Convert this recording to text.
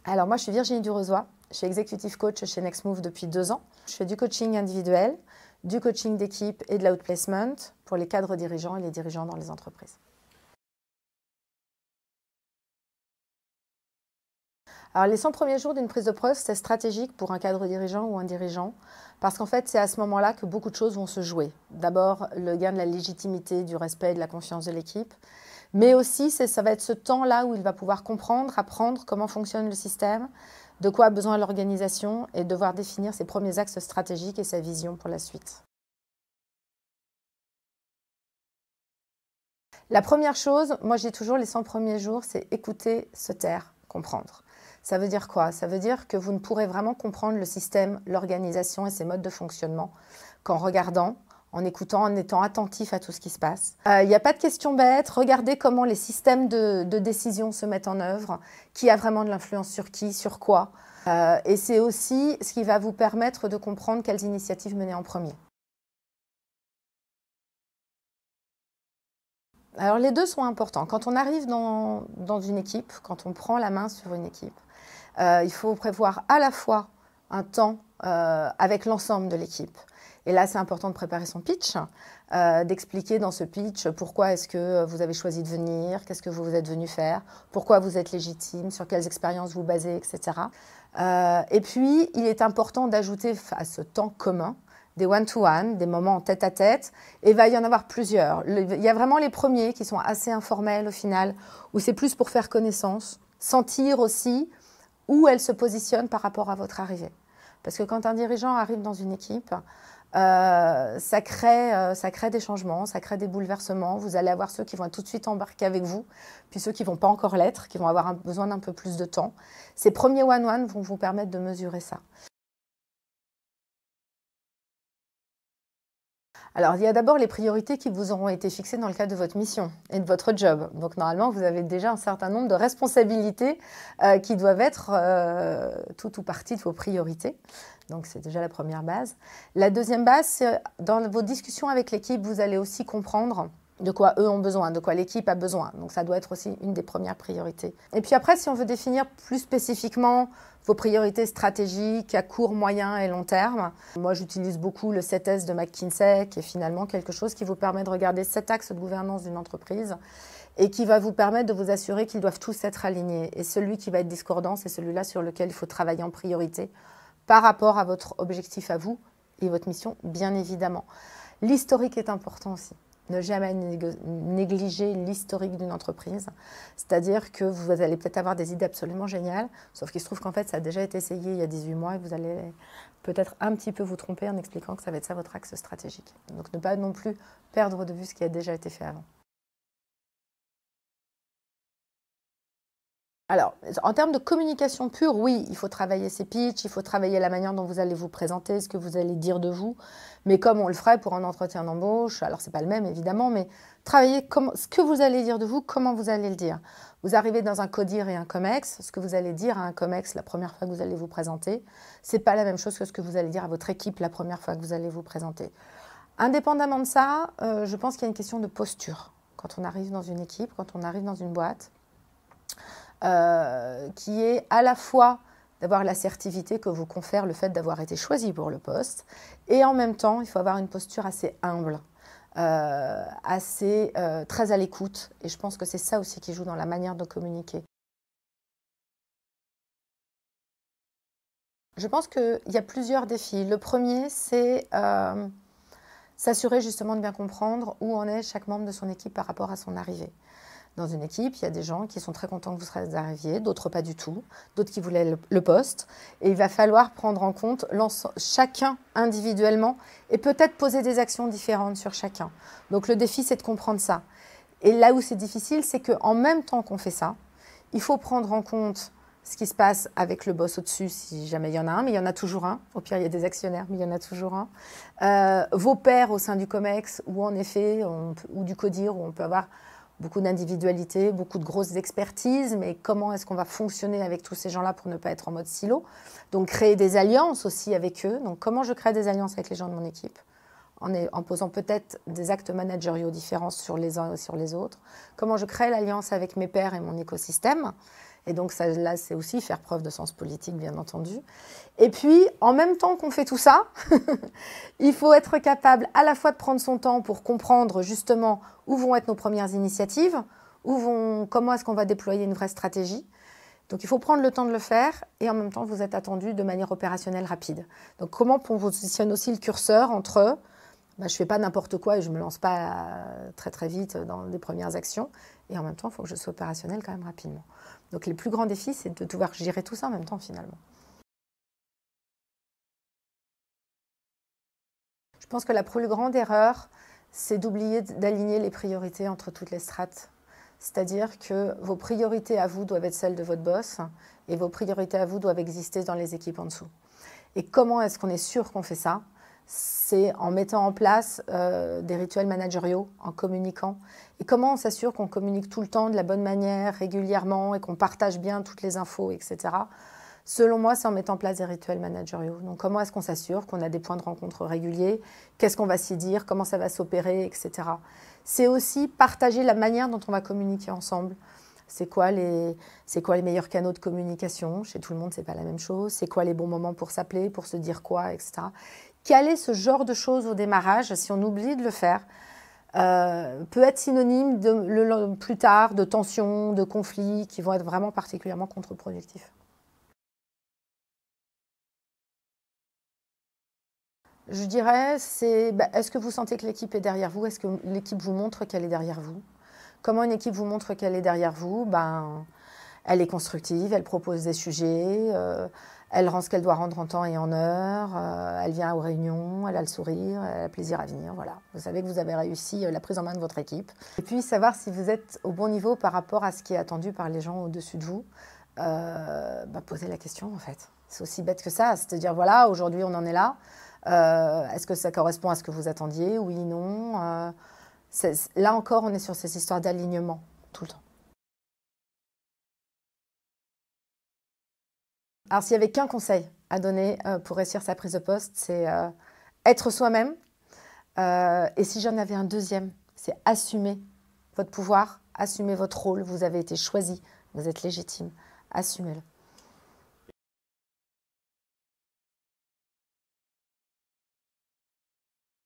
Alors moi, je suis Virginie Durezoy, je suis executive coach chez Nextmove depuis 2 ans. Je fais du coaching individuel, du coaching d'équipe et de l'outplacement pour les cadres dirigeants et les dirigeants dans les entreprises. Alors les 100 premiers jours d'une prise de poste, c'est stratégique pour un cadre dirigeant ou un dirigeant parce qu'en fait, c'est à ce moment-là que beaucoup de choses vont se jouer. D'abord, le gain de la légitimité, du respect et de la confiance de l'équipe. Mais aussi, ça va être ce temps-là où il va pouvoir comprendre, apprendre comment fonctionne le système, de quoi a besoin l'organisation et devoir définir ses premiers axes stratégiques et sa vision pour la suite. La première chose, moi je dis toujours les 100 premiers jours, c'est écouter, se taire, comprendre. Ça veut dire quoi? Ça veut dire que vous ne pourrez vraiment comprendre le système, l'organisation et ses modes de fonctionnement qu'en regardant, en écoutant, en étant attentif à tout ce qui se passe. Il n'y a pas de questions bêtes. Regardez comment les systèmes de décision se mettent en œuvre, qui a vraiment de l'influence sur qui, sur quoi. Et c'est aussi ce qui va vous permettre de comprendre quelles initiatives mener en premier. Alors les deux sont importants. Quand on arrive dans une équipe, quand on prend la main sur une équipe, il faut prévoir à la fois un temps avec l'ensemble de l'équipe. Et là, c'est important de préparer son pitch, d'expliquer dans ce pitch pourquoi est-ce que vous avez choisi de venir, qu'est-ce que vous êtes venu faire, pourquoi vous êtes légitime, sur quelles expériences vous basez, etc. Et puis, il est important d'ajouter à ce temps commun des one-to-one, des moments en tête-à-tête, et il va y en avoir plusieurs. Il y a vraiment les premiers qui sont assez informels au final, où c'est plus pour faire connaissance, sentir aussi où elle se positionne par rapport à votre arrivée. Parce que quand un dirigeant arrive dans une équipe, ça crée des changements, ça crée des bouleversements. Vous allez avoir ceux qui vont tout de suite embarquer avec vous, puis ceux qui ne vont pas encore l'être, qui vont avoir besoin d'un peu plus de temps. Ces premiers one-one vont vous permettre de mesurer ça. Alors, il y a d'abord les priorités qui vous auront été fixées dans le cadre de votre mission et de votre job. Donc, normalement, vous avez déjà un certain nombre de responsabilités qui doivent être tout ou partie de vos priorités. Donc, c'est déjà la première base. La deuxième base, c'est dans vos discussions avec l'équipe, vous allez aussi comprendre de quoi eux ont besoin, de quoi l'équipe a besoin. Donc, ça doit être aussi une des premières priorités. Et puis après, si on veut définir plus spécifiquement vos priorités stratégiques à court, moyen et long terme, moi, j'utilise beaucoup le 7S de McKinsey, qui est finalement quelque chose qui vous permet de regarder 7 axes de gouvernance d'une entreprise et qui va vous permettre de vous assurer qu'ils doivent tous être alignés. Et celui qui va être discordant, c'est celui-là sur lequel il faut travailler en priorité par rapport à votre objectif à vous et votre mission, bien évidemment. L'historique est important aussi. Ne jamais négliger l'historique d'une entreprise. C'est-à-dire que vous allez peut-être avoir des idées absolument géniales, sauf qu'il se trouve qu'en fait, ça a déjà été essayé il y a 18 mois et vous allez peut-être un petit peu vous tromper en expliquant que ça va être ça votre axe stratégique. Donc ne pas non plus perdre de vue ce qui a déjà été fait avant. Alors, en termes de communication pure, oui, il faut travailler ses pitchs, il faut travailler la manière dont vous allez vous présenter, ce que vous allez dire de vous. Mais comme on le ferait pour un entretien d'embauche, alors c'est pas le même évidemment, mais travailler ce que vous allez dire de vous, comment vous allez le dire. Vous arrivez dans un CODIR et un COMEX, ce que vous allez dire à un COMEX la première fois que vous allez vous présenter, c'est pas la même chose que ce que vous allez dire à votre équipe la première fois que vous allez vous présenter. Indépendamment de ça, je pense qu'il y a une question de posture. Quand on arrive dans une équipe, quand on arrive dans une boîte, qui est à la fois d'avoir l'assertivité que vous confère le fait d'avoir été choisi pour le poste, et en même temps, il faut avoir une posture assez humble, très à l'écoute, et je pense que c'est ça aussi qui joue dans la manière de communiquer. Je pense qu'il y a plusieurs défis. Le premier, c'est s'assurer justement de bien comprendre où en est chaque membre de son équipe par rapport à son arrivée. Dans une équipe, il y a des gens qui sont très contents que vous arriviez, d'autres pas du tout, d'autres qui voulaient le poste. Et il va falloir prendre en compte chacun individuellement et peut-être poser des actions différentes sur chacun. Donc le défi, c'est de comprendre ça. Et là où c'est difficile, c'est qu'en même temps qu'on fait ça, il faut prendre en compte ce qui se passe avec le boss au-dessus, si jamais il y en a un, mais il y en a toujours un. Au pire, il y a des actionnaires, mais il y en a toujours un. Vos pairs au sein du COMEX, ou en effet, ou du CODIR, où on peut avoir beaucoup d'individualité, beaucoup de grosses expertises, mais comment est-ce qu'on va fonctionner avec tous ces gens-là pour ne pas être en mode silo? Donc créer des alliances aussi avec eux. Donc comment je crée des alliances avec les gens de mon équipe? En posant peut-être des actes managériaux différents sur les uns et sur les autres. Comment je crée l'alliance avec mes pairs et mon écosystème? Et donc ça, là, c'est aussi faire preuve de sens politique, bien entendu. Et puis, en même temps qu'on fait tout ça, il faut être capable à la fois de prendre son temps pour comprendre justement où vont être nos premières initiatives, comment est-ce qu'on va déployer une vraie stratégie. Donc il faut prendre le temps de le faire et en même temps vous êtes attendu de manière opérationnelle rapide. Donc comment on positionne aussi le curseur entre je ne fais pas n'importe quoi et je ne me lance pas très très vite dans les premières actions et en même temps il faut que je sois opérationnelle quand même rapidement. Donc les plus grands défis c'est de devoir gérer tout ça en même temps finalement. Je pense que la plus grande erreur c'est d'oublier d'aligner les priorités entre toutes les strates. C'est-à-dire que vos priorités à vous doivent être celles de votre boss et vos priorités à vous doivent exister dans les équipes en dessous. Et comment est-ce qu'on est sûr qu'on fait ça? C'est en mettant en place des rituels managériaux, en communiquant. Et comment on s'assure qu'on communique tout le temps de la bonne manière, régulièrement, et qu'on partage bien toutes les infos, etc. Selon moi, c'est en mettant en place des rituels managériaux. Donc comment est-ce qu'on s'assure qu'on a des points de rencontre réguliers? Qu'est-ce qu'on va s'y dire? Comment ça va s'opérer, etc. C'est aussi partager la manière dont on va communiquer ensemble. C'est quoi les meilleurs canaux de communication? Chez tout le monde, ce n'est pas la même chose. C'est quoi les bons moments pour s'appeler, pour se dire quoi, etc. Caler ce genre de choses au démarrage, si on oublie de le faire, peut être synonyme plus tard de tensions, de conflits qui vont être vraiment particulièrement contre-productifs. Je dirais, est-ce que vous sentez que l'équipe est derrière vous? Est-ce que l'équipe vous montre qu'elle est derrière vous? Comment une équipe vous montre qu'elle est derrière vous? Elle est constructive, elle propose des sujets, elle rend ce qu'elle doit rendre en temps et en heure, elle vient aux réunions, elle a le sourire, elle a le plaisir à venir. Voilà. Vous savez que vous avez réussi la prise en main de votre équipe. Et puis, savoir si vous êtes au bon niveau par rapport à ce qui est attendu par les gens au-dessus de vous. Posez la question, en fait. C'est aussi bête que ça. C'est-à-dire, voilà, aujourd'hui, on en est là. Est-ce que ça correspond à ce que vous attendiez? Oui, non. Là encore, on est sur ces histoires d'alignement tout le temps. Alors, s'il n'y avait qu'un conseil à donner pour réussir sa prise de poste, c'est être soi-même. Et si j'en avais un deuxième, c'est assumer votre pouvoir, assumer votre rôle. Vous avez été choisi, vous êtes légitime, assumez-le.